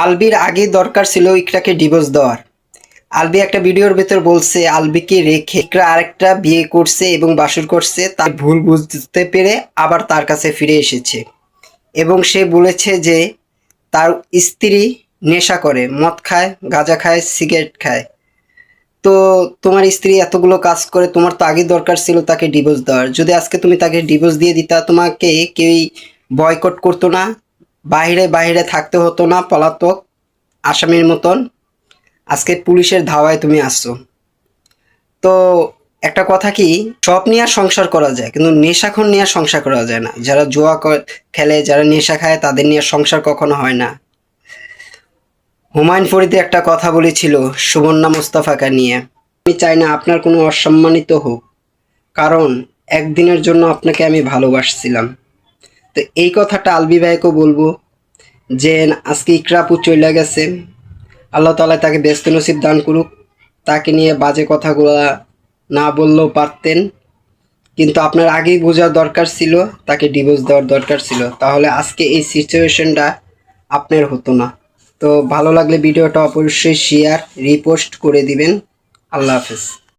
আলবির আগে দরকার ছিল ইকরাকে ডিভোর্স দেওয়ার। আলবি একটা ভিডিওর ভেতর বলছে আলবিকে রেখে ইকরা আরেকটা বিয়ে করছে এবং বাসর করছে, তার ভুল বুঝতে পেরে আবার তার কাছে ফিরে এসেছে এবং সে বলেছে যে তার স্ত্রী নেশা করে, মদ খায়, গাঁজা খায়, সিগারেট খায়। তো তোমার স্ত্রী এতগুলো কাজ করে, তোমার তো আগে দরকার ছিল তাকে ডিভোর্স দেওয়ার। যদি আজকে তুমি তাকে ডিভোর্স দিয়ে দিতা, তোমাকে কেউই বয়কট করতো না, বাইরে বাইরে থাকতে হতো না পলাতক আসামির মতন। আজকে পুলিশের ধাওয়ায় তুমি আসছো। তো একটা কথা কি, সব নিয়ে সংসার করা যায় কিন্তু নেশাখোর নিয়ে সংসার করা যায় না। যারা জুয়া খেলে, যারা নেশা খায়, তাদের নিয়ে সংসার কখনো হয় না। হুমায়ুন ফরিদে একটা কথা বলেছিল সুবর্ণা মুস্তাফাকে নিয়ে, আমি চাই না আপনার কোনো অসম্মানিত হোক, কারণ একদিনের জন্য আপনাকে আমি ভালোবাসছিলাম। তো এই কথাটা আলবি ভাইকেও বলবো যে আজকে ইকরা আপু চলে গেছে, আল্লাহ তাআলা তাকে ব্যস্ত নসিব দান করুক। তাকে নিয়ে বাজে কথাগুলো না বললেও পারতেন, কিন্তু আপনার আগেই বোঝার দরকার ছিল, তাকে ডিভোর্স দেওয়ার দরকার ছিল, তাহলে আজকে এই সিচুয়েশনটা আপনার হতো না। তো ভালো লাগলে ভিডিওটা অবশ্যই শেয়ার রিপোস্ট করে দিবেন। আল্লাহ হাফেজ।